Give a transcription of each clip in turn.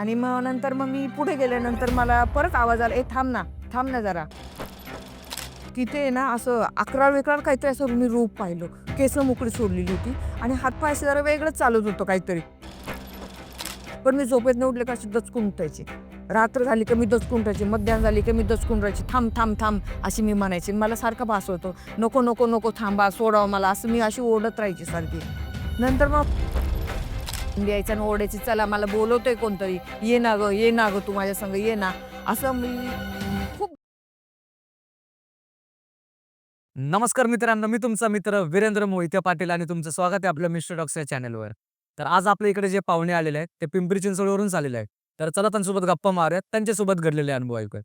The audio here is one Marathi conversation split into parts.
आणि मग नंतर मग मी पुढे गेल्यानंतर मला परत आवाज आला, "ए थांब ना जरा." तिथे ना असं अकराळ-विकराळ काहीतरी असं मी रूप पाहिलं. केसं मोकळी सोडलेली होती आणि हातपाय असे जरा वेगळंच चालत होतं काहीतरी. पण मी झोपेतनं उठले का अशी दचकून उठायची. रात्र झाली का मी दचकून उठायची, मध्याह्न झाली की मी दचकून राहायची. "थांब, थांब, थांब" अशी मी म्हणायची. मला सारखं भास होतो, "नको, नको, नको थांबा, सोडावं मला." असं मी अशी ओरडत राहायची सारखी. नंतर मग यायचं आणि ओरडायची, "चला मला बोलवतंय कोणतरी, ये ना गं तू माझ्या संग ये ना." असं मी खूप. नमस्कार मित्रांनो, मी तुमचा मित्र वीरेंद्र मोहिते पाटील आणि तुमचं स्वागत आहे आपल्या मिस्टर डॉक्स या चॅनलवर. तर आज आपल्या इकडे जे पाहुणे आलेले आहेत, ते पिंपरी चिंचवडवरूनच आलेले आहेत. तर चला त्यांच्यासोबत गप्पा मारूयात, त्यांच्यासोबत घडलेले अनुभव ऐकूयात.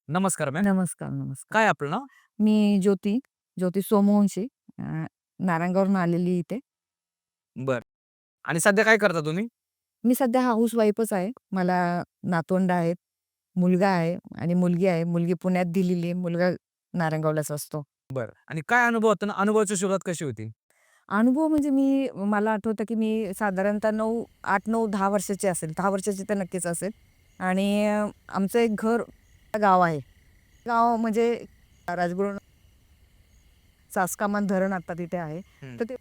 नमस्कार मॅम. नमस्कार, नमस्कार. काय आपलं नाव? मी ज्योती सोमवंशी, अ, नारायणगाववरून आलेली इथे. बरं. आणि सध्या काय करता तुम्ही? मी सध्या हाऊसवाईफच आहे. मला नातवंड आहेत, मुलगा आहे आणि मुलगी आहे. मुलगी पुण्यात दिलेली आहे, मुलगा नारायणगावलाच असतो. बरं. आणि काय अनुभव होता ना, अनुभवाची सुरुवात कशी होती? अनुभव म्हणजे मला आठवतं की मी साधारणतः 8, 9, 10 वर्षाची असेल. 10 वर्षाची तर नक्कीच असेल. आणि आमचं एक घर गाव आहे. गाव म्हणजे राजगुरू सासकामान धरण आता तिथे आहे. हं. तर ते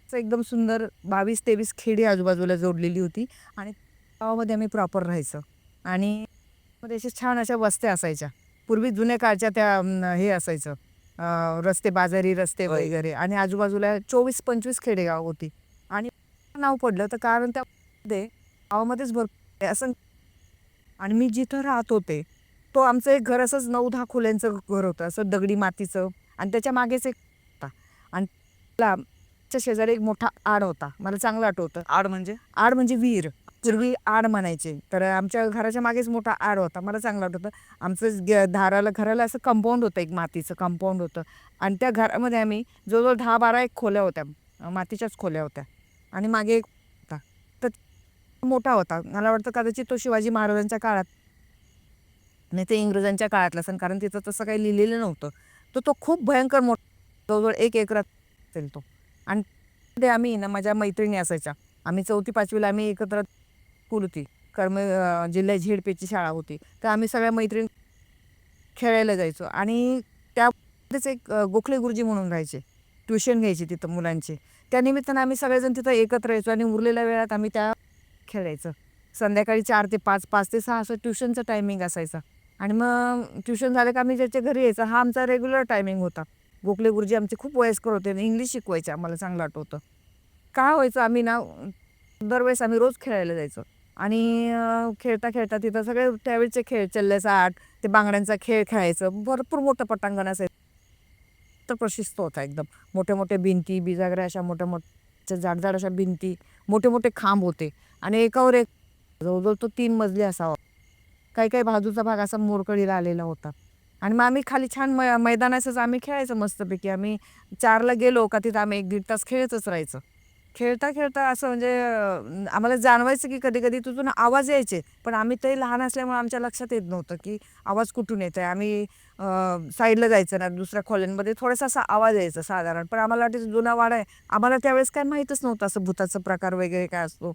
असं एकदम सुंदर 22-23 खेडी आजूबाजूला जोडलेली होती आणि गावामध्ये आम्ही प्रॉपर राहायचो. आणि मध्ये अशा छान अशा वस्त्या असायच्या. पूर्वी जुन्या काळच्या त्या हे असायचं, रस्ते, बाजारी रस्ते होय. वगैरे आणि आजूबाजूला 24-25 खेडेगाव होती. आणि नाव पडलं तर कारण त्यामध्ये गावामध्येच भरपूर असं. आणि मी जिथं राहत होते, तो आमचं एक घर असंच 9-10 खोल्यांचं घर होतं. असं दगडी मातीचं आणि त्याच्या मागेच एक होता आणि त्याच्या शेजारी एक मोठा आड होता. मला चांगलं आठवतं. आड म्हणजे? आड म्हणजे विहीर. पूर्वी आड म्हणायचे. तर आमच्या घराच्या मागेच मोठा आड होता. मला चांगलं आठवतं. आमचं घराला असं कंपाऊंड होतं, एक मातीचं कंपाऊंड होतं आणि त्या घरामध्ये आम्ही जवळ-जवळ 10-12 एक खोल्या होत्या. मातीच्याच खोल्या होत्या आणि मागे एक होता. तर मोठा होता. मला वाटतं कदाचित तो शिवाजी महाराजांच्या काळात नाही ते इंग्रजांच्या काळातला असेल, कारण तिथं तसं काही लिहिलेलं नव्हतं. तर तो खूप भयंकर मोठा, जवळ-जवळ 1 एकरात असेल तो. आणि ते आम्ही ना माझ्या मैत्रिणी असायच्या. आम्ही 4थी-5वी ला आम्ही एकत्र स्कूल होती. जिल्हा झेडपीची शाळा होती. तर आम्ही सगळ्या मैत्रिणी खेळायला जायचो आणि त्यामध्येच एक गोखले गुरुजी म्हणून राहायचे. ट्युशन घ्यायची तिथं मुलांची. त्या निमित्तानं आम्ही सगळेजण तिथं एकत्र यायचो आणि उरलेल्या वेळात आम्ही त्या खेळायचं. संध्याकाळी 4 ते 5, 5 ते 6 असं ट्युशनचं टायमिंग असायचा. आणि मग ट्युशन झालं का आम्ही ज्याच्या घरी यायचं. हा आमचा रेग्युलर टायमिंग होता. गोखले गुरुजी आमचे खूप वयस्कर होते आणि इंग्लिश शिकवायचे आम्हाला, चांगलं आठवतं. काय व्हायचं आम्ही ना दरवेळेस आम्ही रोज खेळायला जायचो आणि खेळता-खेळता तिथं सगळे त्यावेळचे खेळ, चल्ल्याचा आट, ते बांगड्यांचा खेळ खेळायचं. भरपूर मोठं पटांगण असायचं. तर प्रशस्त होता एकदम. मोठ्या-मोठ्या भिंती, बिजागऱ्या अशा मोठ्या-मोठ्या जाड-जाड अशा भिंती, मोठे-मोठे खांब होते आणि एकावर एक जवळ-जवळ तो 3 मजली असावा. काही-काही बाजूचा भाग असा मोडकळीला आलेला होता. आणि मग आम्ही खाली छान मैदानाचंच आम्ही खेळायचं मस्तपैकी. आम्ही 4ला गेलो का तिथं आम्ही 1-1.5 तास खेळतच राहायचं. खेळता-खेळता असं म्हणजे आम्हाला जाणवायचं की कधी-कधी तिथून आवाज यायचे. पण आम्ही ते लहान असल्यामुळे आमच्या लक्षात येत नव्हतं की आवाज कुठून येतोय. आम्ही साईडला जायचं ना, दुसऱ्या खोल्यांमध्ये थोडासा असा आवाज यायचा साधारण. पण आम्हाला वाटायचं जुना वाडा आहे. आम्हाला त्यावेळेस काय माहीतच नव्हतं असं भुताचा प्रकार वगैरे काय असतो.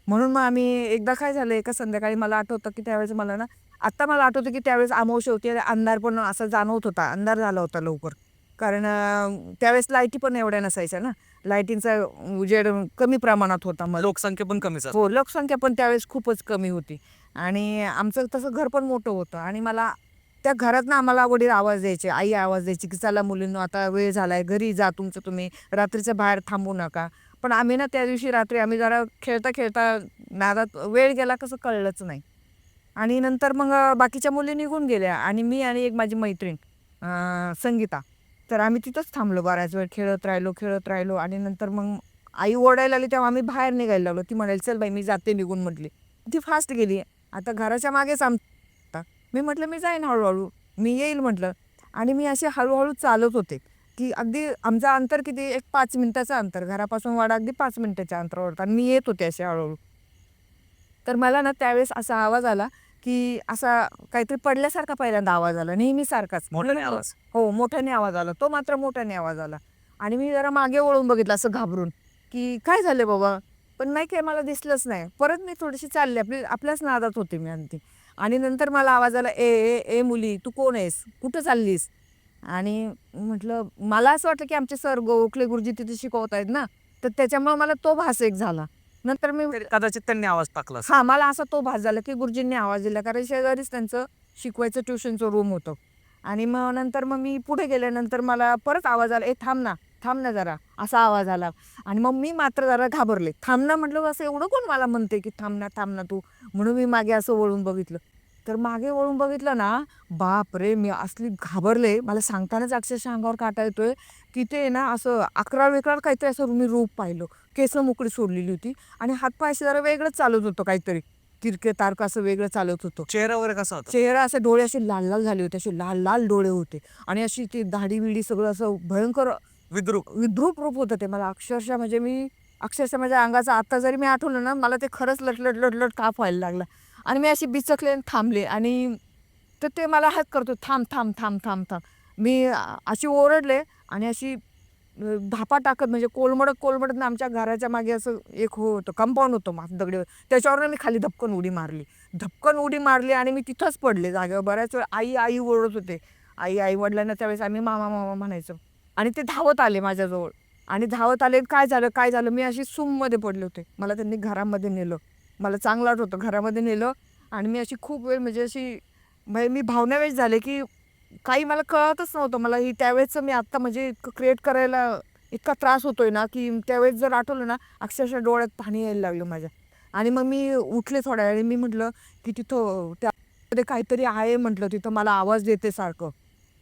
म्हणून मग आम्ही एकदा काय झालं, एका संध्याकाळी मला आठवतं की त्यावेळेस मला ना, आत्ता मला आठवतं की त्यावेळेस अमावास्या होती आणि अंधार पण असा जाणवत होता. अंधार झाला होता लवकर. कारण त्यावेळेस लाईटी पण एवढ्या नसायच्या ना. लाईटींचा उजेड कमी प्रमाणात होता मग. लोकसंख्या पण कमीच असते. हो, लोकसंख्या पण त्यावेळेस खूपच कमी होती आणि आमचं तसं घर पण मोठं होतं आणि मला त्या घरातनं आम्हाला वडील आवाज द्यायचे, आई आवाज द्यायची की "चला मुलींनो, आता वेळ झालाय, घरी जा तुमचं तुम्ही, रात्रीचं बाहेर थांबू नका." पण आम्ही ना त्या दिवशी रात्री आम्ही जरा खेळता-खेळता नादात वेळ गेला कसं कळलंच नाही. आणि नंतर मग बाकीच्या मुली निघून गेल्या आणि मी आणि एक माझी मैत्रीण संगीता. तर आम्ही तिथंच थांबलो बराच वेळ खेळत राहिलो आणि नंतर मग आई ओरडायला लागली तेव्हा आम्ही बाहेर निघायला लागलो. ती म्हणाली, "चल बाई मी जाते निघून" म्हटली. ती फास्ट गेली. आता घराच्या मागेच होता. मी म्हटलं, "मी जाईन हळू मी येईल" म्हटलं. आणि मी अशी हळू चालत होते, की अगदी आमचं अंतर किती एक 5 मिनिटाचं अंतर. घरापासून वाडा अगदी 5 मिनिटाच्या अंतरावर होता आणि मी येत होते अशी हळू. तर मला ना त्यावेळेस असा आवाज आला, की असा काहीतरी पडल्यासारखा पहिल्यांदा आवाज आला, नेहमीसारखाच. मोठ्याने आवाज? हो, मोठ्याने आवाज आला. तो मात्र मोठ्याने आवाज आला आणि मी जरा मागे वळून बघितलं असं घाबरून, की काय झालं बाबा? पण नाही काही मला दिसलंच नाही. परत मी थोडीशी चालले, आपल्याच नादात होते मी आणखी. आणि नंतर मला आवाज आला, "ए, ए, ए मुली, तू कोण आहेस? कुठं चाललीस?" आणि म्हटलं मला असं वाटलं, की आमचे सर गोखले गुरुजी तिथे शिकवत आहेत ना, तर त्याच्यामुळे मला तो भास एक झाला. नंतर मी कदाचित त्यांनी आवाज टाकला असेल. हां, मला असा तो भास झाला, की गुरुजींनी आवाज दिला. कारण शेजारीच त्यांचं शिकवायचं ट्युशनचं रूम होतं. आणि मग नंतर मी पुढे गेल्यानंतर मला परत आवाज आला, "ए थांब ना जरा." असा आवाज आला. आणि मग मी मात्र जरा घाबरले. थांब ना म्हटलं, असं एवढं कोण मला म्हणते, की थांब ना तू. म्हणून मी मागे असं वळून बघितलं. तर मागे वळून बघितलं ना, बापरे! मी असली घाबरले. मला सांगतानाच अक्षरशः अंगावर काटा येतोय, की ते ना असं अकराळ-विकराळ काहीतरी असं मी रूप पाहिलं. केसं मोकळी सोडलेली होती आणि हातपाय असे जरा वेगळंच चालत होतं काहीतरी. तिरके-तारकं असं वेगळं चालत होतं. चेहरा वगैरे कसा होता? चेहरा असे डोळे असे लाल-लाल झाले होते. असे लाल-लाल डोळे होते आणि अशी ती दाढी-बिडी सगळं असं भयंकर विद्रूप. विद्रूप रूप होतं ते. मला अक्षरशः म्हणजे अक्षरशः माझ्या अंगाचं आता जरी मी आठवलं ना, मला ते खरंच लटलट काप व्हायला लागला. आणि मी अशी बिचकले आणि थांबले आणि तर ते मला हात करतो, "थांब." मी अशी ओरडले आणि अशी धापा टाकत म्हणजे कोलमडत ना आमच्या घराच्या मागे असं एक होतं, कंपाऊंड होतं दगडी. त्याच्यावरनं मी खाली धपकन उडी मारली आणि मी तिथंच पडले जागेवर. बऱ्याच वेळ आई ओरडत होते. आई-वडिलांना त्यावेळेस आम्ही मामा म्हणायचो. आणि ते धावत आले माझ्याजवळ आणि धावत आले, "काय झालं?" मी अशी सूममध्ये पडले होते. मला त्यांनी घरामध्ये नेलं. मला चांगलं आठवतं घरामध्ये नेलं आणि मी अशी खूप वेळ म्हणजे म्हणजे मी भावनावेश झाले, की काही मला कळतच नव्हतं. मला त्यावेळेसचं मी आत्ता म्हणजे इतकं क्रिएट करायला इतका त्रास होतोय ना, की त्यावेळेस जर आठवलं ना, अक्षरशः डोळ्यात पाणी यायला लागलं माझ्या. आणि मग मी उठले थोड्या वेळाने. मी म्हटलं, की तिथं त्यामध्ये काहीतरी आहे म्हटलं, तिथं मला आवाज देते सारखं.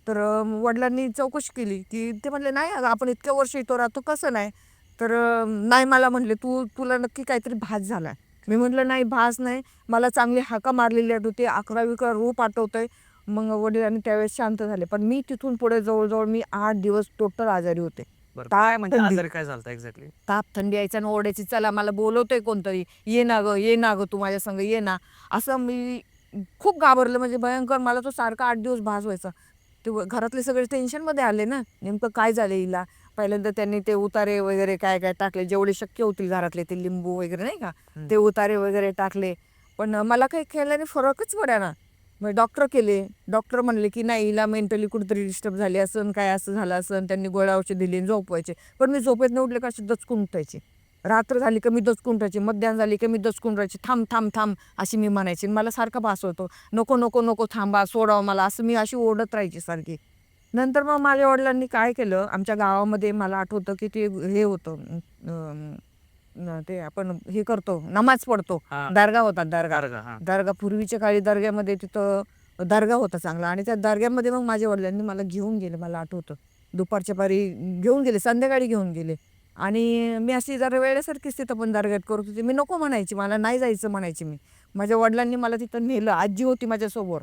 तर वडिलांनी चौकशी केली, की ते म्हटले, "नाही अगं, आपण इतक्या वर्ष इथं राहतो, कसं नाही?" तर नाही मला म्हटले, तुला नक्की काहीतरी भास झालाय." मी म्हटलं, "नाही, भास नाही. मला चांगली हाका मारलेली आठवते, 11-11 रूप आठवतंय." मग वडिलांनी त्यावेळेस शांत झाले. पण मी तिथून पुढे जवळ-जवळ मी 8 दिवस टोटल आजारी होते. बरं. ताप, काय म्हणजे थंडी. आजारी काय झालं एक्झॅक्टली? ताप, थंडी यायचा आणि ओरडायची, "चला मला बोलवतंय कोणतरी. ये ना गं तू माझ्या संग ये ना." असं मी खूप घाबरले म्हणजे भयंकर. मला तो सारखा 8 दिवस भास व्हायचा. घरातले सगळे टेन्शनमध्ये आले ना, नेमकं काय झालं हिला? पहिल्यांदा त्यांनी ते उतारे वगैरे काय-काय टाकले, जेवढे शक्य होतील घरातले ते लिंबू वगैरे नाही का, ते उतारे वगैरे टाकले. पण मला काही केल्याने फरकच पडेना. मग डॉक्टर केले. डॉक्टर म्हणले, की नाही हिला मेंटली कुठेतरी डिस्टर्ब झाली असेल, काय असं झालं असेल. त्यांनी गोळ्या औषध दिली आणि झोपवायचे. पण मी झोपेतनं उठले का अशी दचकून उठायची. रात्र झाली का मी दचकून उठायची. मध्याह्न झाली की मी दचकून राहायची. थांब अशी मी म्हणायची. आणि मला सारखा भास होतो. नको थांबा, सोडावं मला, असं मी अशी ओरडत राहायची सारखी. नंतर मग माझ्या वडिलांनी काय केलं, आमच्या गावामध्ये मला आठवतं, की ते हे होतं ते आपण हे करतो, नमाज पडतो. हां. दर्गा होता दर्गा. दर्गा. हां. दर्गा पूर्वीच्या काळी दर्ग्यामध्ये तिथं दर्गा होता चांगला आणि त्या दर्ग्यामध्ये मग माझ्या वडिलांनी मला घेऊन गेले. मला आठवतं. दुपारच्या पारी घेऊन गेले, संध्याकाळी घेऊन गेले. आणि मी अशी जरा वेड्यासारखीच तिथं पण दर्ग्यात करत होते. मी नको म्हणायची, मला नाही जायचं म्हणायची मी. माझ्या वडिलांनी मला तिथं नेलं. आजी होती माझ्यासमोर.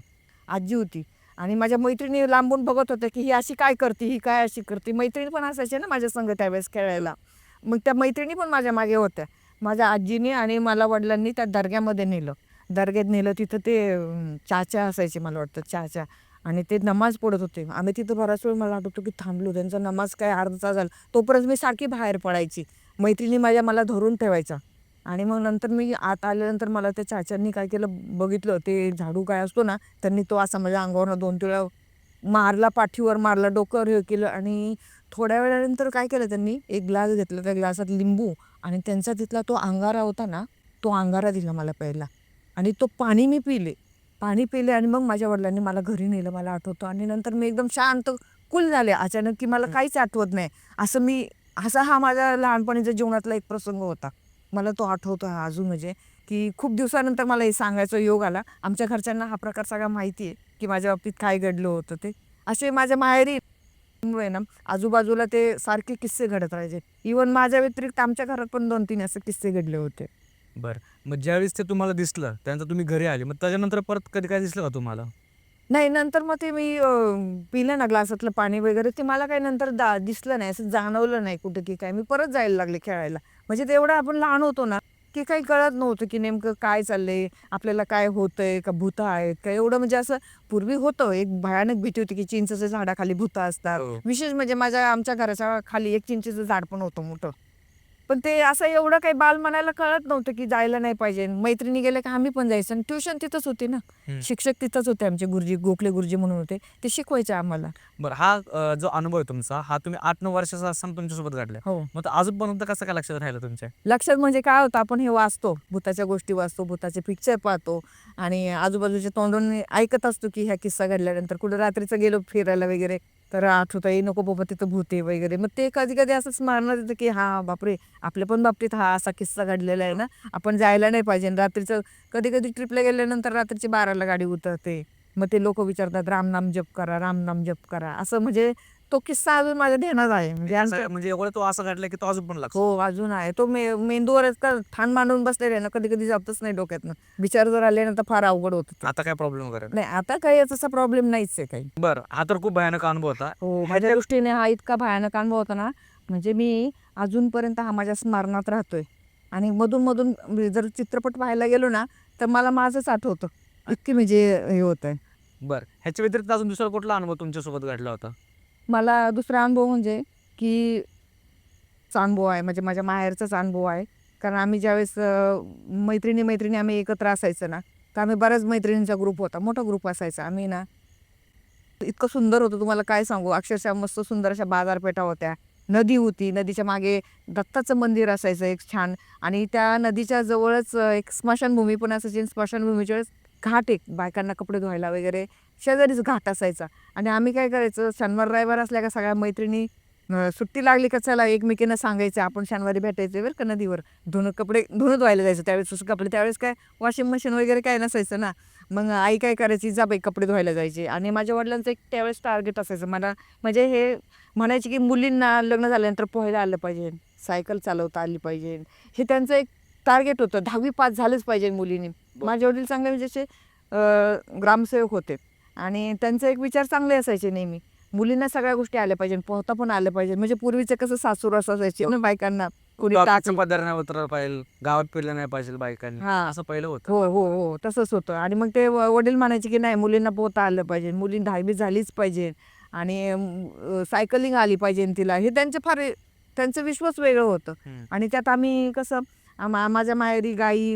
आजी होती आणि माझ्या मैत्रिणी लांबून बघत होत्या, की ही अशी काय करते, ही काय अशी करते. मैत्रिणी पण असायच्या ना माझ्या संग त्यावेळेस खेळायला. मग त्या मैत्रिणी पण माझ्या मागे होत्या. माझ्या आजीने आणि मला वडिलांनी त्या दर्ग्यामध्ये नेलं. दर्ग्यात नेलं तिथं ते चाचा असायचे मला वाटतं चाचा आणि ते नमाज पढत होते. आम्ही तिथं बराच वेळ मला आठवतं, की थांबलो. त्यांचा नमाज काय अर्धा तास झाला. तोपर्यंत मी सारखी बाहेर पडायची. मैत्रिणी मला धरून ठेवायच्या. आणि मग नंतर मी आत आल्यानंतर मला त्या चाच्यांनी काय केलं बघितलं, ते झाडू काय असतो ना, त्यांनी तो असा माझ्या अंगावरनं 2-3 वेळा मारला, पाठीवर मारला, डोक्यावर हे केलं आणि थोड्या वेळानंतर काय केलं त्यांनी, एक ग्लास घेतला, त्या ग्लासात लिंबू आणि त्यांचा तिथला तो अंगारा होता ना, तो अंगारा दिला मला प्यायला आणि तो पाणी पिले आणि मग माझ्या वडिलांनी मला घरी नेलं मला आठवतं. आणि नंतर मी एकदम शांत कूल झाले अचानक, की मला काहीच आठवत नाही. असा हा माझ्या लहानपणीच्या जीवनातला एक प्रसंग होता. मला तो आठवतो अजून म्हणजे, की खूप दिवसानंतर मला हे सांगायचा योग आला. आमच्या घरच्यांना हा प्रकार सगळा माहिती आहे, की माझ्या बाबतीत काय घडलं होतं ते. असे माझ्या माहेरी मुळे ना आजूबाजूला ते सारखे किस्से घडत राहायचे. इव्हन माझ्या व्यतिरिक्त आमच्या घरात पण 2-3 असे किस्से घडले होते. बरं. मग ज्यावेळेस ते तुम्हाला दिसलं, त्यानंतर तुम्ही घरी आले. मग त्याच्यानंतर परत कधी काय दिसलं का तुम्हाला? नाही, नंतर मग ते मी पिलं ना ग्लासातलं पाणी वगैरे, ते मला काही नंतर दिसलं नाही, असं जाणवलं नाही कुठं की काय. मी परत जायला लागले खेळायला. म्हणजे तेवढं आपण लहान होतो ना, की काही कळत नव्हतं की नेमकं काय चाललंय, आपल्याला काय होतंय, का भुतं आहेत का, एवढं म्हणजे असं पूर्वी होतं. एक भयानक भीती होती की चिंचेच्या झाडाखाली भुतं असतात. हो. विशेष म्हणजे आमच्या घराच्या खाली एक चिंचेचं झाड पण होतं मोठं. पण ते असं एवढं काही बाल म्हणायला कळत नव्हतं की जायला नाही पाहिजे. मैत्रिणी गेल्या का आम्ही पण जायचं आणि ट्युशन तिथंच होती ना. शिक्षक तिथंच होते आमचे गुरुजी, गोखले गुरुजी म्हणून होते. ते शिकवायचे आम्हाला. बरं हा जो अनुभव आहे तुमचा हा तुम्ही 8-9 वर्षाचा असताना तुमच्यासोबत घडलाय. हो. मग तो अजूनपर्यंत कसं काय लक्षात राहिलं तुमच्या? लक्षात म्हणजे काय होतं, आपण हे वाचतो, भुताच्या गोष्टी वाचतो, भुताचे पिक्चर पाहतो आणि आजूबाजूच्या तोंडून ऐकत असतो की ह्या किस्सा घडल्यानंतर कुठं रात्रीचं गेलो फिरायला वगैरे तर आठवतं ए नको बाबा तिथं भूत आहे वगैरे. मग ते कधी कधी असं स्मरणात येतं की हा बापरे, आपल्या पण बाबतीत हा असा किस्सा घडलेला आहे ना, आपण जायला नाही पाहिजे. रात्रीचं कधी कधी ट्रिपला गेल्यानंतर रात्रीची 12ला गाडी उतरते. मग ते लोक विचारतात रामनाम जप करा, रामनाम जप करा, असं म्हणजे तो किस्सा अजून माझ्या ध्यानात आहे. म्हणजे म्हणजे एवढं तो असं घडलाय की तो अजून पण लक्षात. हो, अजून आहे. तो मेंदूवरच का ठाण मांडून बसलेला आहे ना, कधी-कधी जातच नाही डोक्यातनं. विचार जर आले ना, तर फार अवघड होतं ते. आता काय प्रॉब्लेम वगैरे नाही. नाही, आता काही तसा प्रॉब्लेम नाहीच आहे काही. बरं, हा तर खूप भयानक अनुभव होता. हो, माझ्या दृष्टीने हा इतका भयानक अनुभव होता ना, म्हणजे मी अजूनपर्यंत हा माझ्या स्मरणात राहतोय. आणि मधून-मधून जर चित्रपट पाहायला गेलो ना, तर मला माझंच आठवतं. इतकी म्हणजे हे होतंय. बरं, ह्याच्या व्यतिरिक्त अजून दुसरा कुठला अनुभव तुमच्यासोबत घडला होता? मला दुसरा अनुभव म्हणजे की चा अनुभव आहे, म्हणजे माझ्या माहेरचाच अनुभव आहे. कारण आम्ही ज्यावेळेस मैत्रिणी-मैत्रिणी आम्ही एकत्र असायचो ना, तर आम्ही बऱ्याच मैत्रिणींचा ग्रुप होता. मोठा ग्रुप असायचा. आम्ही ना इतकं सुंदर होतं तुम्हाला काय सांगू. अक्षरशः मस्त सुंदर अशा बाजारपेठा होत्या. नदी होती. नदीच्या मागे दत्ताचं मंदिर असायचं एक छान आणि त्या नदीच्या जवळच एक स्मशानभूमी पण असायची. स्मशानभूमीच्या वेळेस घाट एक बायकांना कपडे धुवायला वगैरे शेजारीच घाट असायचा आणि आम्ही काय करायचं शनिवार रविवार असल्या का सगळ्या मैत्रिणी सुट्टी लागली का चला एकमेकींना सांगायचं आपण शनिवारी भेटायचं बरं का नदीवर. कपडे धुवायला जायचं त्यावेळेस कपडे त्यावेळेस काय वॉशिंग मशीन वगैरे काय नसायचं ना. मग आई काय करायची जा बाई कपडे धुवायला जायची आणि माझ्या वडिलांचं एक त्यावेळेस टार्गेट असायचं मला म्हणजे हे म्हणायचे की मुलींना लग्न झाल्यानंतर पोहायला आलं पाहिजे, सायकल चालवता आली पाहिजे. हे त्यांचं एक टार्गेट होतं. 10वी पास झालंच पाहिजे मुलींनी. माझे वडील चांगले म्हणजे असे ग्रामसेवक होते आणि त्यांचे एक विचार चांगले असायचे नेहमी. मुलींना सगळ्या गोष्टी आल्या पाहिजे, पोहता पण आलं पाहिजे. म्हणजे पूर्वीचं कसं सासूर असायचे ना बायकांना कोणी डॉक्टरच्या पदर नाही उतरायला पाहिजे, गावात फिरलं नाही पाहिजे बायकांनी. हां. असं पहिलं होतं. हो, हो, हो. तसंच होतं आणि मग ते वडील म्हणायचे की नाही मुलींना पोहता आलं पाहिजे, मुली 10वी झालीच पाहिजे आणि सायकलिंग आली पाहिजे तिला. हे त्यांचं फार त्यांचं विश्वास वेगळं होतं. आणि त्यात आम्ही कसं माझ्या माहेरी गाई,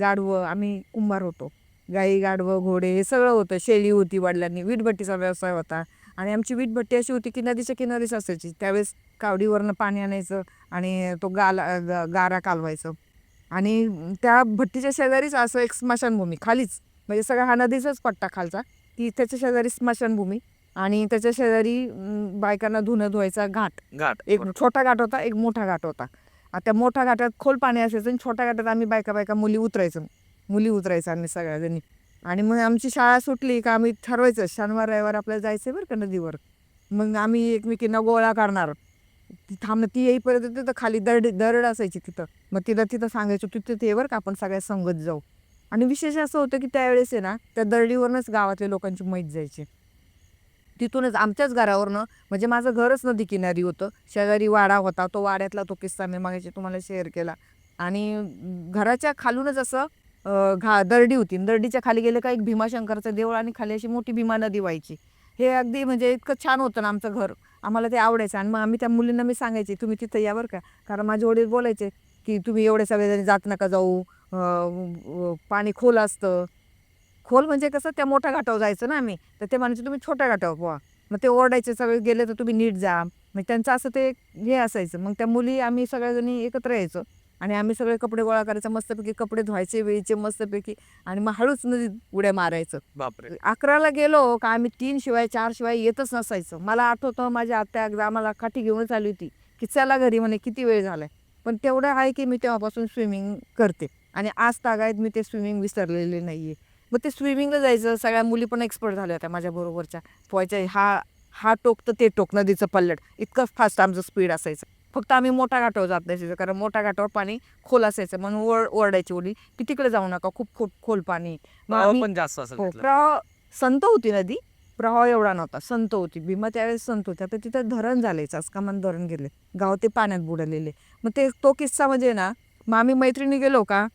गाढवं आम्ही कुंभार होतो. गाई, गाढवं, घोडे हे सगळं होतं. शेळी होती वडिलांनी. वीटभट्टीचा व्यवसाय होता आणि आमची वीटभट्टी अशी होती की नदीच्या किनारीच असायची. त्यावेळेस कावडीवरनं पाणी आणायचं आणि तो गारा कालवायचं आणि त्या भट्टीच्या शेजारीच असं एक स्मशानभूमी खालीच म्हणजे सगळा हा नदीचाच पट्टा खालचा की त्याच्या शेजारी स्मशानभूमी आणि त्याच्या शेजारी बायकांना धुणं धुवायचा घाट. एक छोटा घाट होता, एक मोठा घाट होता. त्या मोठ्या घाटात खोल पाणी असायचं आणि छोट्या घाटात आम्ही बायका मुली उतरायचं आम्ही सगळ्याजणी आणि मग आमची शाळा सुटली का आम्ही ठरवायचं शनिवार रविवार आपल्याला जायचं बरं का नदीवर. मग आम्ही एकमेकींना गोळा करणार ती येईपर्यंत तिथं खाली दरड असायची तिथं. मग तिथं सांगायचो तिथं ते बरं का आपण सगळ्या संगत जाऊ. आणि विशेष असं होतं की त्यावेळेस आहे ना त्या दरडीवरनंच गावातल्या लोकांची मैत जायची. तिथूनच आमच्याच घरावरनं म्हणजे माझं घरच नदी किनारी होतं. शेजारी वाडा होता. तो वाड्यातला तो किस्सा मी मगाशी तुम्हाला शेअर केला आणि घराच्या खालूनच असं दरडी होती. दरडीच्या खाली गेलं का एक भीमाशंकरचं देऊळ आणि खाली अशी मोठी भीमा नदी व्हायची. हे अगदी म्हणजे इतकं छान होतं ना आमचं घर. आम्हाला ते आवडायचं आणि मग आम्ही त्या मुलींना मी सांगायचे तुम्ही तिथं या बरं का. कारण माझे वडील बोलायचे की तुम्ही एवढे सगळेजण जात नका जाऊ. पाणी खोल असतं. खोल म्हणजे कसं त्या मोठ्या घाटावर जायचं ना आम्ही. तर ते म्हणायचे तुम्ही छोट्या घाटावर पोहा. मग ते ओरडायचे सगळे गेले तर तुम्ही नीट जा. मग त्यांचं असं ते हे असायचं. मग त्या मुली आम्ही सगळ्याजणी एकत्र यायचो आणि आम्ही सगळे कपडे गोळा करायचं मस्तपैकी कपडे धुवायचे वेळीचे मस्तपैकी आणि मग हळूच नदीत उड्या मारायचं. बापरे. 11ला गेलो का आम्ही 3 शिवाय 4 शिवाय येतच नसायचं. मला आठवतं माझ्या आत्या एकदा आम्हाला काठी घेऊनच आली होती की चला घरी म्हणे किती वेळ झालाय. पण तेवढं आहे की मी तेव्हापासून स्विमिंग करते आणि आज तागायत मी ते स्विमिंग विसरलेले नाहीये. मग ते स्विमिंगला जायचं सगळ्या मुली पण एक्सपर्ट झाल्या होत्या माझ्या बरोबरच्या पोहायच्या. हा टोक तर ते टोक नदीचं पल्लट इतकं फास्ट आमचं स्पीड असायचं. फक्त आम्ही मोठ्या घाटावर जात नसायचं कारण मोठ्या घाटावर पाणी खोल असायचं म्हणून ओरडायची वडील की तिकडे जाऊ नका खूप खोल पाणी. पण जास्त असेल तिथलं. प्रवाह संत होती नदी. प्रवाह एवढा नव्हता. संत होती. भीमा त्यावेळेस संत होती. आता तिथं धरण झालंय चासकामान धरण गेले. गाव ते पाण्यात बुडलेले. मग तो किस्सा म्हणजे ना मग आम्ही मैत्रिणी गेलो का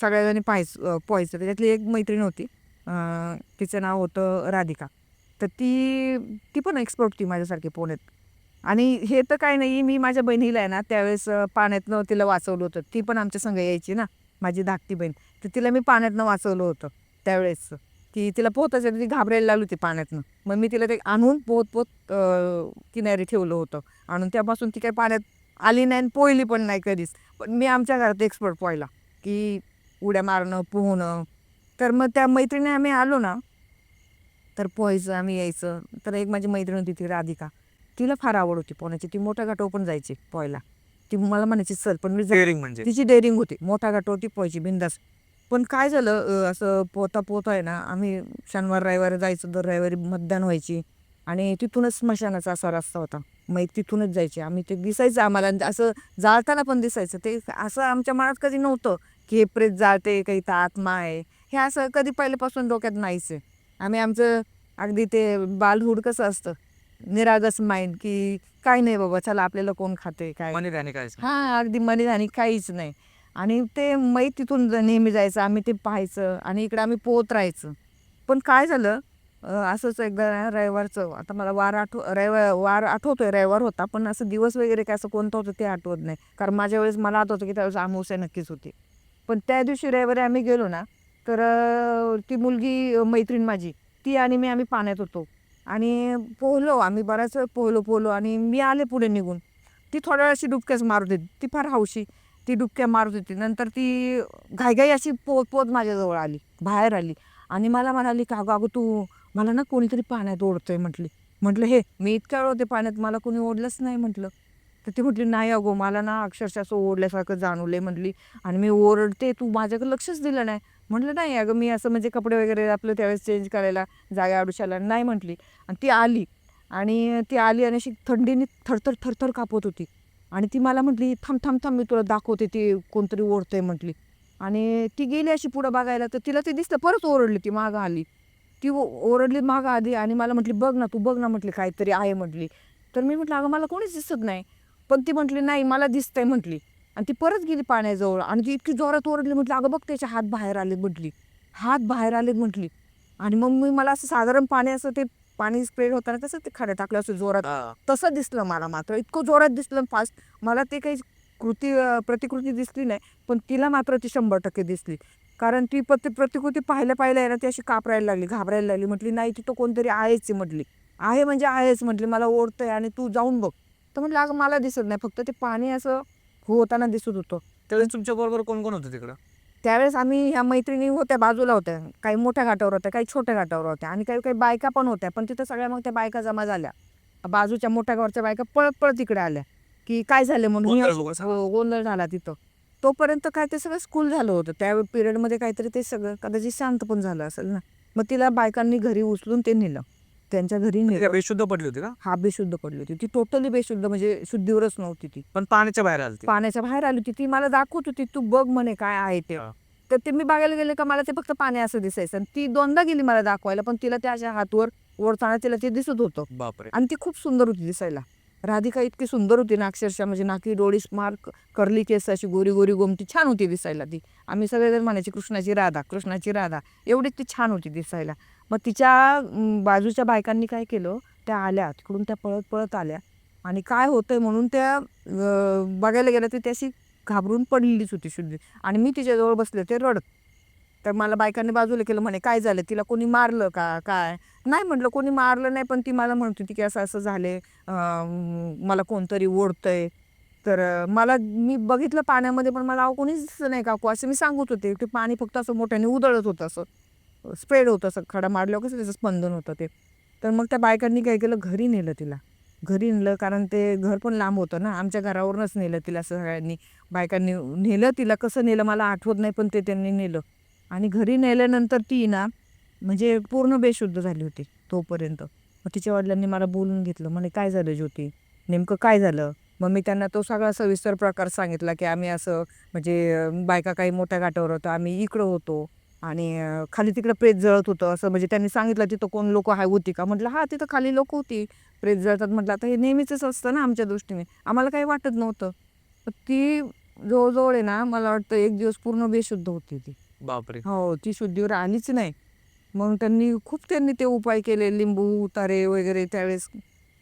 सगळ्याजणी पोहायचं. त्याच्यातली एक मैत्रीण होती. तिचं नाव होतं राधिका. तर ती पण एक्सपर्ट होती माझ्यासारखी पोहण्यात आणि हे तर काय नाही, मी माझ्या बहिणीला आहे ना त्यावेळेस पाण्यातनं तिला वाचवलं होतं. ती पण आमच्या संग यायची ना, माझी धाकटी बहीण. तर तिला मी पाण्यातनं वाचवलं होतं त्यावेळेस, की तिला पोहताच येत, ती घाबरायला लागली होती पाण्यातनं. मग मी तिला ते आणून पोहत पोहत किनारी ठेवलं होतं. आणि त्यापासून ती काही पाण्यात आली नाही आणि पोहली पण नाही कधीच. पण मी आमच्या घरात एक्सपर्ट पोहायला, की उड्या मारणं, पोहणं. तर मग त्या मैत्रिणी आम्ही आलो ना, तर पोहायचं, आम्ही यायचं. तर एक माझी मैत्रीण होती ती राधिका, तिला फार आवड होती पोहण्याची. ती मोठ्या घाटावर पण जायची पोहायला. ती मला म्हणायची चल, पण मी डेअरिंग म्हणजे तिची डेअरिंग होती. मोठ्या घाटावर ती पोहायची बिंदास. पण काय झालं, असं पोहता पोहता आहे ना, आम्ही शनिवार रविवारी जायचो. दर रविवारी मतदान व्हायची आणि तिथूनच स्मशानाचा असा रस्ता होता. मग तिथूनच जायचे आम्ही. ते दिसायचं आम्हाला आणि असं जाळताना पण दिसायचं. ते असं आमच्या मनात कधी नव्हतं, की हे प्रेत जाळते, काही तर आत्मा आहे. हे असं कधी पहिल्यापासून डोक्यात नाहीच आहे. आम्ही आमचं अगदी ते बालहूड कसं असतं, निरागस माइंड, की काही नाही बाबा, चला आपल्याला कोण खाते काय. मनी त्याने काय हां, अगदी मनधनी काहीच नाही. आणि ते मैत तिथून नेहमी जायचं. आम्ही ते पाहायचं आणि इकडे आम्ही पोहत राहायचं. पण काय झालं, असंच एकदा ना रविवारचं, आता मला वार आठवतोय, रविवार होता. पण असं दिवस वगैरे काय असं कोणतं होतं ते आठवत नाही. कारण माझ्या वेळेस मला आठवतं, की त्यावेळेस अमावस्या नक्कीच होती. पण त्या दिवशी रविवारी आम्ही गेलो ना, तर ती मुलगी, मैत्रीण माझी, ती आणि मी, आम्ही पाण्यात होतो. आणि पोहलो आम्ही, बराच वेळ पोहलो आणि मी आले पुढे निघून. ती थोड्या वेळ अशी डुबक्याच मारत होती. ती फार हौशी. ती डुबक्या मारत होती. नंतर ती घाईघाई अशी पोहत पोहत माझ्याजवळ आली, बाहेर आली आणि मला म्हणाली, की "अगं, अगं तू, मला ना कोणीतरी पाण्यात ओढतंय" म्हटली. म्हटलं, "हे, मी इतक्या वेळ होते पाण्यात, मला कोणी ओढलंच नाही" म्हटलं. तर ती म्हटली, "नाही अगं, मला ना अक्षरशः असं ओढल्यासारखं जाणवलंय" म्हटली. "आणि मी ओरडते, तू माझ्याकडे लक्षच दिलं नाही." म्हटलं, "नाही अगं, मी असं म्हणजे कपडे वगैरे आपलं त्यावेळेस चेंज करायला जागा आडुशाला नाही" म्हटली. आणि ती आली आणि अशी थंडीने थरथर थरथर कापत होती. आणि ती मला म्हटली, "थांब थांब थांब, मी तुला दाखवते, ते कोणतरी ओढतंय" म्हटली. आणि ती गेली अशी पुढं बघायला, तर तिला ते दिसलं, परत ओरडली, ती मागं आली. ती ओरडली मागं आली आणि मला म्हटली, "बघ ना, तू बघ ना" म्हटली, "काहीतरी आहे" म्हटली. तर मी म्हटलं, "अगं, मला कोणीच दिसत नाही." पण ती म्हटली, "नाही, मला दिसतंय" म्हटली. आणि ती परत गेली पाण्याजवळ आणि ती इतकी जोरात ओरडली, म्हटलं, "अगं बघ, त्याचे हात बाहेर आलेत" म्हटली. "हात बाहेर आलेत" म्हटली. आणि मग मला असं साधारण पाणी, असं ते पाणी स्प्रेड होताना कसं ते खडे टाकलं असं जोरात, तसं दिसलं मला. मात्र इतकं जोरात दिसलं फास्ट. मला ते काही प्रतिकृती दिसली नाही. पण तिला मात्र ती 100% दिसली. कारण ती प्रतिकृती पाहिल्या पाहिल्या आहे ना, ती अशी कापरायला लागली, घाबरायला लागली. म्हटली, "नाही, तिथं कोणतरी आहेच आहे" म्हटली. "आहे म्हणजे आहेच" म्हटली. "मला ओढतंय आणि तू जाऊन बघ." तर म्हटलं, "अगं, मला दिसत नाही, फक्त ते पाणी असं होताना दिसत होतं." त्यावेळेस तुमच्या बरोबर कोण कोण होतं तिकडं? त्यावेळेस आम्ही, ह्या मैत्रिणी होत्या बाजूला होत्या. काही मोठ्या घाटावर होत्या, काही छोट्या घाटावर होत्या आणि काही काही बायका पण होत्या. पण तिथं सगळ्या मग त्या बायका जमा झाल्या. बाजूच्या मोठ्या गावच्या बायका पळत पळत इकडे आल्या, की काय झालं म्हणून. गोंधळ झाला तिथं. तोपर्यंत काय ते सगळं स्कूल झालं होतं. त्या पिरियडमध्ये काहीतरी ते सगळं कदाचित शांत पण झालं असेल ना. मग तिला बायकांनी घरी उचलून ते नेलं. त्यांच्या घरी ती काय नेलं. बेशुद्ध पडली होती का? हा, बेशुद्ध पडली होती. ती टोटली बेशुद्ध, म्हणजे शुद्धीवरच नव्हती ती. पण पाण्याच्या बाहेर आली ती. पाण्याच्या बाहेर आली होती. ती मला दाखवत होती, "तू बघ" म्हणे, "काय आहे ते." हा. तर ते मी बघायला गेले का मला ते फक्त पाणी असं दिसायचं. आणि ती दोनदा गेली मला दाखवायला, पण तिला त्याच्या हातवर ओढताना तिला ते दिसत होतं. बापरे. आणि ती खूप सुंदर होती दिसायला. राधिका इतकी सुंदर होती ना, अक्षरशः म्हणजे नाकी डोळी स्मार्क, कर्ली केस, अशी गोरी गोरी गोमटी, छान होती दिसायला ती. आम्ही सगळेजण म्हणायचे, "कृष्णाची राधा, कृष्णाची राधा." एवढीच ती छान होती दिसायला. मग तिच्या बाजूच्या बायकांनी काय केलं, त्या आल्या तिकडून, त्या पळत पळत आल्या आणि काय होतंय म्हणून त्या बघायला गेल्या, तर ती अशी घाबरून पडलेलीच होती शुद्धी. आणि मी तिच्याजवळ बसले होते रडत. तर मला बायकांनी बाजूला केलं, म्हणे, "काय झालं, तिला कोणी मारलं का काय?" नाही म्हटलं, "कोणी मारलं नाही." पण ती मला म्हणत होती, की असं असं झाले, मला कोणतरी ओढतंय. तर मी बघितलं पाण्यामध्ये, पण मला अहो कोणीच दिसलं नाही काकू, असं मी सांगत होते. ते पाणी फक्त असं मोठ्याने उधळत होतं, असं स्प्रेड होतं, असं खडा मारल्यावर कसं त्याचं स्पंदन होतं ते. तर मग त्या बायकांनी काय केलं, घरी नेलं तिला. घरी नेलं, कारण ते घर पण लांब होतं ना, आमच्या घरावरूनच नेलं तिला सगळ्यांनी. बायकांनी नेलं तिला, कसं नेलं मला आठवत नाही, पण ते त्यांनी नेलं. आणि घरी नेल्यानंतर ती ना, म्हणजे पूर्ण बेशुद्ध झाली होती तोपर्यंत. मग तिच्या वडिलांनी मला बोलून घेतलं, म्हणे, "काय झालं ज्योती, नेमकं काय झालं?" मग मी त्यांना तो सगळा सविस्तर प्रकार सांगितला, की आम्ही असं म्हणजे बायका काही मोठ्या घाटावर होतो, आम्ही इकडं होतो आणि खाली तिकडं प्रेत जळत होतं असं. म्हणजे त्यांनी सांगितलं, "तिथं कोण लोक होती का?" म्हटलं, "हां, तिथं खाली लोक होती, प्रेत जळतात." म्हटलं, "आता हे नेहमीचंच असतं ना आमच्या दृष्टीने, आम्हाला काही वाटत नव्हतं." तर ती जवळजवळ आहे ना, मला वाटतं एक दिवस पूर्ण बेशुद्ध होती ती. बापरे. हो, ती शुद्धीवर आलीच नाही. मग त्यांनी ते उपाय केले, लिंबू, उतारे वगैरे त्यावेळेस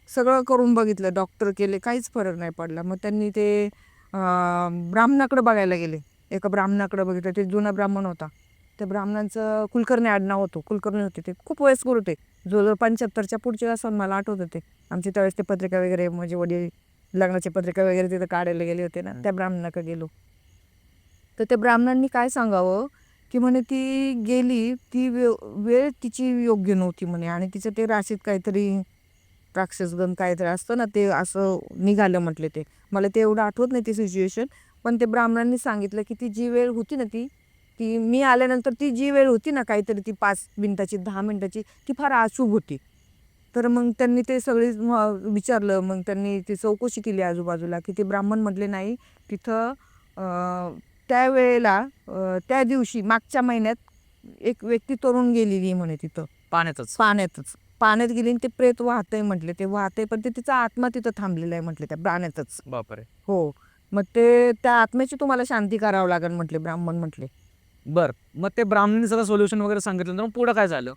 सगळं करून बघितलं, डॉक्टर केले, काहीच फरक नाही पडला. मग त्यांनी ते ब्राह्मणाकडे बघायला गेले. एका ब्राह्मणाकडे बघितलं, ते जुना ब्राह्मण होता. त्या ब्राह्मणांचं कुलकर्णी आडनाव होतं, कुलकर्णी होते ते. खूप वयस्कर होते, जवळजवळ 75च्या पुढचे असं मला आठवत होते. आमचे त्यावेळेस ते पत्रिका वगैरे म्हणजे वडील लग्नाची पत्रिका वगैरे तिथं काढायला गेले होते ना, त्या ब्राह्मणाकडे गेलो. तर त्या ब्राह्मणांनी काय सांगावं, की म्हणे ती गेली, ती वेळ तिची योग्य नव्हती म्हणे, आणि तिचं ते राशीत काहीतरी राक्षसगण काहीतरी असतं ना, ते असं निघालं म्हटले. ते मला ते एवढं आठवत नाही ती सिच्युएशन, पण ते ब्राह्मणांनी सांगितलं की ती जी वेळ होती ना, ती ती मी आल्यानंतर ती जी वेळ होती ना, काहीतरी ती 5 मिनिटाची 10 मिनिटाची, ती फार अशुभ होती. तर मग त्यांनी ते सगळे विचारलं, मग त्यांनी ती चौकशी केली आजूबाजूला, की ते ब्राह्मण म्हटले नाही, तिथं त्यावेळेला त्या दिवशी मागच्या महिन्यात एक व्यक्ती तरुण गेलेली म्हणे तिथं पाण्यातच. पाण्यातच. पाण्यात गेली आणि ते प्रेत वाहतंय म्हटले, ते वाहतंय, पण ते तिचा आत्मा तिथं थांबलेला आहे म्हटले त्या पाण्यातच. बापरे. हो. मग ते त्या आत्म्याची तुम्हाला शांती करावं लागेल म्हटले ब्राह्मण म्हटले. बर, मग ते ब्राह्मणांनी सगळं सोल्युशन वगैरे सांगितलं, तर मग पुढं काय झालं?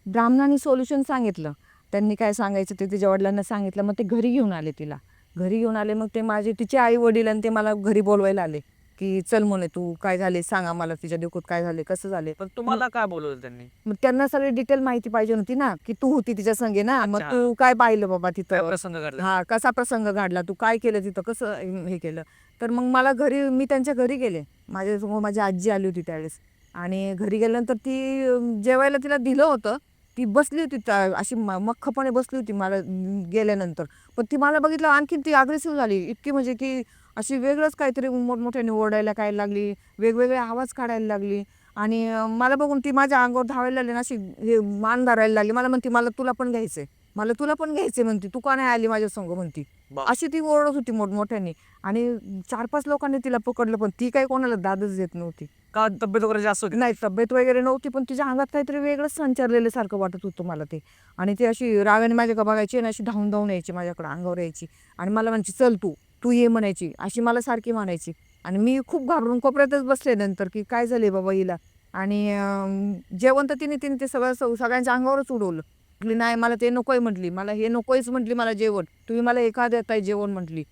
ब्राह्मणांनी सोल्युशन सांगितलं. त्यांनी काय सांगायचं ते तिच्या वडिलांना सांगितलं. मग ते घरी घेऊन आले तिला. घरी घेऊन आले, मग ते माझे तिचे आई वडील आणि ते मला घरी बोलवायला आले, की चल म्हणे, तू काय झाले सांग आम्हाला, तिच्या डोक्यात काय झाले, कसं झाले. पण तुम्हाला काय बोलवलं त्यांनी? मग त्यांना सगळी डिटेल माहिती पाहिजे होती ना, की तू होती तिच्या संगे ना, मग अच्छा. तू काय पाहिलं बाबा काय तिथं, प्रसंग घडला? हा कसा प्रसंग घडला, तू काय केलं तिथं, कसं हे केलं. तर मग मला घरी, मी त्यांच्या घरी गेले. माझ्यासमोर माझी आजी आली होती त्यावेळेस, आणि घरी गेल्यानंतर ती जेवायला तिला दिलं होतं. ती बसली होती अशी मख्खपणे बसली होती मला गेल्यानंतर. पण ती मला बघितलं आणखीन ती अग्रेसिव्ह झाली इतकी, म्हणजे की अशी वेगळंच काहीतरी मोठमोठ्याने ओरडायला काय लागली, वेगवेगळे आवाज काढायला लागली. आणि मला बघून ती माझ्या अंगावर धावायला लागली ना, अशी हे मान धरायला लागली. मला म्हणते, मला तुला पण घ्यायचंय, मला तुला पण घ्यायचंय म्हणते, तू का नाही आली माझ्या संग म्हणती. अशी ती ओरडत होती मोठमोठ्याने. आणि 4-5 लोकांनी तिला पकडलं, पण ती काही कोणाला दादच देत नव्हती. का तब्येत वगैरे जास्त होती? नाही, तब्येत वगैरे नव्हती, पण तिच्या अंगात काहीतरी वेगळंच संचारलेल्यासारखं वाटत होतं मला ते. आणि ती अशी रागाने माझ्याकडे बघायची आणि अशी धावून धावून यायची माझ्याकडे, अंगावर यायची, आणि मला म्हणायची, चल तू तू ये म्हणायची, अशी मला सारखी म्हणायची. आणि मी खूप घाबरून कोपऱ्यातच बसले नंतर, की काय झाले बाबा हिला. आणि जेवण तर तिने तिने ते सगळं सगळ्यांच्या अंगावरच उडवलं. म्हटली नाही, मला ते नकोय म्हटली, मला हे नकोयच म्हटली, मला जेवण तुम्ही मला एका देताय जेवण म्हटली.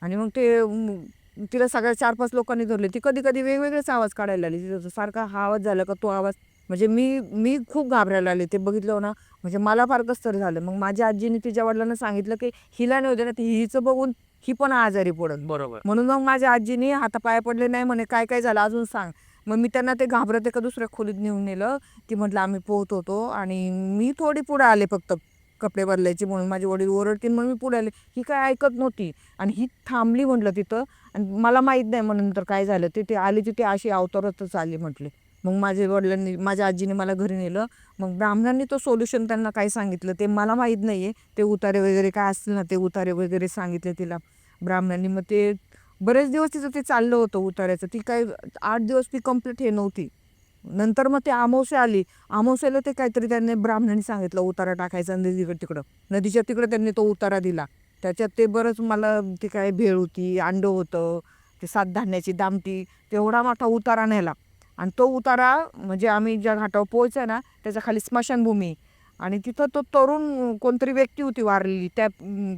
आणि मग ते तिला सगळ्या 4-5 लोकांनी धरले. ती कधी कधी वेगवेगळेच आवाज काढायला लागली, तिचा सारखा हा आवाज झाला का तो आवाज. म्हणजे मी मी खूप घाबरायला लागले ते बघितलं ना. म्हणजे मला फार कसतरी झालं. मग माझ्या आजीने तिच्या वडिलांना सांगितलं, की हिला नाही होते ना, ती हिचं बघून ही पण आजारी पडत. बरोबर. म्हणून मग माझ्या आजीने हातापाया पडले, नाही म्हणे काय काय झालं अजून सांग. मग मी त्यांना ते घाबरत एका दुसऱ्या खोलीत नेऊन नेलं, की म्हटलं आम्ही पोहत होतो, आणि मी थोडी पुढे आले फक्त कपडे बदलायचे म्हणून, माझे वडील ओरडतील म्हणून मी पुढे आले. ही काय ऐकत नव्हती, आणि ही थांबली म्हटलं तिथं. आणि मला माहीत नाही मग नंतर काय झालं ते. ते आली तिथे अशी अवतारातच आली म्हटले. मग माझ्या वडिलांनी, माझ्या आजीने मला घरी नेलं. मग ब्राह्मणांनी तो सोल्युशन त्यांना काय सांगितलं ते मला माहीत नाही आहे. ते उतारे वगैरे काय असतील ना, ते उतारे वगैरे सांगितले तिला ब्राह्मणांनी. मग ते बरेच दिवस तिचं ते चाललं होतं उतार्याचं. ती काय 8 दिवस ती कंप्लीट हे नव्हती. नंतर मग ते अमावस्या आली. अमावस्याला ते काहीतरी त्यांनी ब्राह्मणांनी सांगितलं उतारा टाकायचा नदीकडे तिकडं. नदीच्या तिकडं त्यांनी तो उतारा दिला. त्याच्यात ते बरंच मला ते काय भेळ होती, अंडं होतं, ते 7 धान्याची दामटी, तेवढा मोठा उतारा नेला. आणि तो उतारा म्हणजे आम्ही ज्या घाटावर पोहोचाय ना, त्याच्या खाली स्मशानभूमी. आणि तिथं तो तरुण कोणतरी व्यक्ती होती वारलेली त्या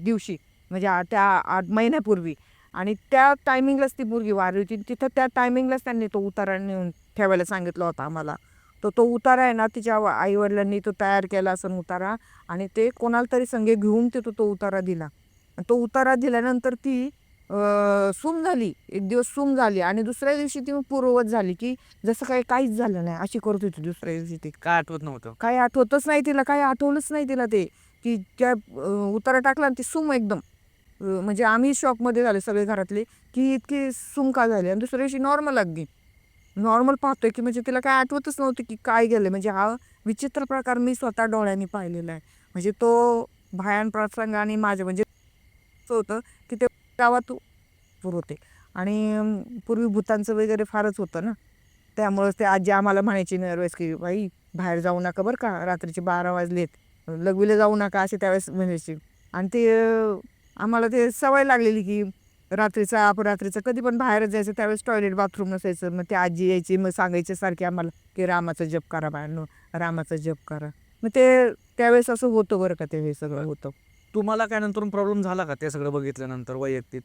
दिवशी, म्हणजे त्या 8 महिन्यापूर्वी. आणि त्या टायमिंगलाच ती मुलगी वारली होती. तिथं त्या टायमिंगलाच त्यांनी तो उतारा नेऊन ठेवायला सांगितलं होतं आम्हाला. तर तो उतारा आहे ना, तिच्या आईवडिलांनी तो तयार केला असेल उतारा, आणि ते कोणाला तरी संगे घेऊन ते तो उतारा दिला. आणि तो उतारा दिल्यानंतर ती सूम झाली. एक दिवस सूम झाली, आणि दुसऱ्या दिवशी ती पूर्ववत झाली, की जसं काही काहीच झालं नाही अशी करत होती दुसऱ्या दिवशी. ती काय आठवत नव्हतं? काही आठवतच नाही तिला, काही आठवलंच नाही तिला ते, की त्या उतारा टाकला आणि ती सूम एकदम. म्हणजे आम्ही शॉकमध्ये झाले सगळे घरातले, की इतकी सूम का झाली. आणि दुसऱ्या दिवशी नॉर्मल, अगदी नॉर्मल पाहतोय, की म्हणजे तिला काय आठवतच नव्हतं की काय गेलं. म्हणजे हा विचित्र प्रकार मी स्वतः डोळ्यांनी पाहिलेला आहे. म्हणजे तो भयान प्रसंग. आणि माझे म्हणजे असं होतं, की ते गावात भरपूर होते. आणि पूर्वी भूतांचं वगैरे फारच होतं ना, त्यामुळेच ते आजी आम्हाला म्हणायची दरवेळेस, की बाई बाहेर जाऊ नका बरं का, रात्रीचे 12 वाजलेत, लघवीला जाऊ नका असे त्यावेळेस म्हणायची. आणि ते आम्हाला ते सवय लागलेली, की रात्रीचा अपरात्रीचं कधी पण बाहेरच जायचं, त्यावेळेस टॉयलेट बाथरूम नसायचं. मग ती आजी यायची, मग सांगायचे सारखे आम्हाला, की रामाचा जप करा बाळांनो, रामाचा जप करा. मग ते त्यावेळेस असं होतं बरं का, ते हे सगळं होतं. तुम्हाला काय नंतर प्रॉब्लेम झाला का ते सगळं बघितल्यानंतर वैयक्तिक?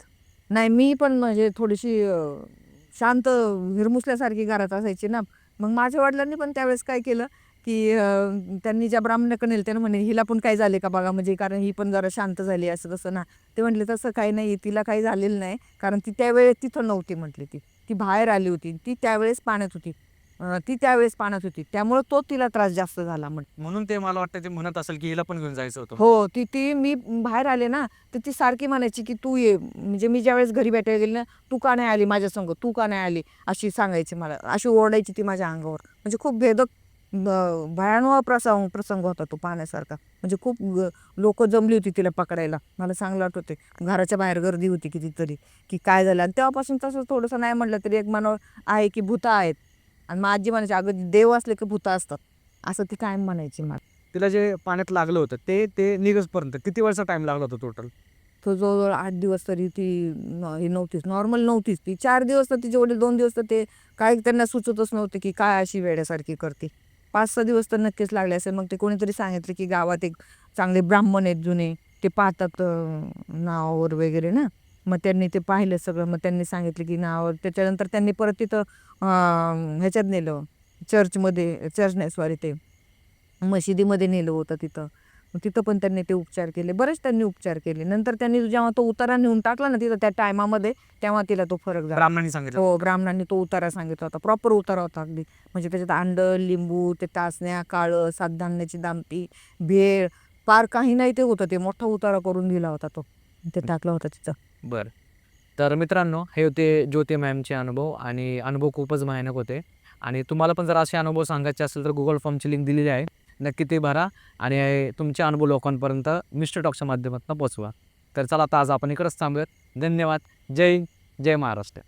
नाही, मी पण म्हणजे थोडीशी शांत हिरमुसल्यासारखी घरात असायची ना. मग माझ्या वडिलांनी पण त्यावेळेस काय केलं, की त्यांनी ज्या ब्राह्मणाकडे नेलं त्यानं म्हणे, "हिला पण काय झाले का बघा?" म्हणजे कारण ही पण जरा शांत झाली असं तसं ना. ते म्हटले, "तसं काही नाही, तिला काही झालेलं नाही." कारण ती त्यावेळेस तिथं नव्हती म्हटली ती. ती बाहेर आली होती. ती त्यावेळेस पाण्यात होती. ती त्यावेळेस पाण्यात होती. त्यामुळं तो तिला त्रास जास्त झाला म्हटलं. म्हणून ते मला वाटतं ते म्हणत असेल, की हिला पण घेऊन जायचं होतं. हो, ती ती मी बाहेर आले ना, तर ती सारखी म्हणायची, की "तू ये." म्हणजे मी ज्यावेळेस घरी भेटायला गेली ना, "तू का नाही आली माझ्या संग? तू का नाही आली?" अशी सांगायची मला. अशी ओरडायची ती माझ्या अंगावर. म्हणजे खूप भेदक भयानक प्रसंग होता तो पाहण्यासारखा. म्हणजे खूप लोकं जमली होती तिला पकडायला. मला चांगलं आठवतंय. घराच्या बाहेर गर्दी होती कितीतरी, की काय झालं आणि तेव्हापासून तसं थोडंसं नाही म्हटलं तरी एक मनावर आहे, की भुतं आहेत. आणि मग आजी म्हणायची, "अगं देव असले की भुतं असतात." असं ती कायम म्हणायची मला. तिला जे पाण्यात लागलं होतं ते ते निघेपर्यंत किती वेळचा टाईम लागला होता टोटल? तो जवळ-जवळ 8 दिवस तरी ती हे नव्हतीच, नॉर्मल नव्हतीच ती. 4 दिवस तर तिचे वडील 2 दिवस तर ते काय त्यांना सुचतच नव्हतं, की काय अशी वेड्यासारखी करते. 5-6 दिवस तर नक्कीच लागले असेल. मग ते कोणीतरी सांगितलं, की गावात एक चांगले ब्राह्मण आहेत जुने, ते पाहतात नावावर वगैरे ना. मग त्यांनी ते पाहिलं सगळं. मग त्यांनी सांगितलं, की नावावर त्याच्यानंतर त्यांनी परत तिथं ह्याच्यात नेलं, चर्च नाही सॉरी ते मशिदीमध्ये नेलं होतं तिथं. मग तिथं पण त्यांनी ते उपचार केले. बरेच त्यांनी उपचार केले. नंतर त्यांनी जेव्हा तो उतारा नेऊन टाकला ना तिथं त्या टायमामध्ये, तेव्हा तिला तो फरक झाला. ब्राह्मणांनी सांगितलं. हो, ब्राह्मणांनी तो उतारा सांगितला होता. प्रॉपर उतारा होता अगदी. म्हणजे त्याच्यात अंडं, लिंबू, ते टाचण्या, काळं, सातधान्याची दामटी, भेळ, फार काही नाही ते होतं. ते मोठा उतारा करून दिला होता तो. ते टाकला होता तिथं. बरं. तर मित्रांनो, हे होते ज्योती मॅमचे अनुभव आणि अनुभव खूपच भयानक होते. आणि तुम्हाला पण जर असे अनुभव सांगायचे असेल तर Google फॉर्मची लिंक दिलेली आहे. नक्की ते भरा आणि तुमचे अनुभव लोकांपर्यंत मिस्टर टॉकच्या माध्यमातून पोहोचवा. तर चला आता आज आपण इकडंच थांबूयात. धन्यवाद. जय हिंद, जय महाराष्ट्र.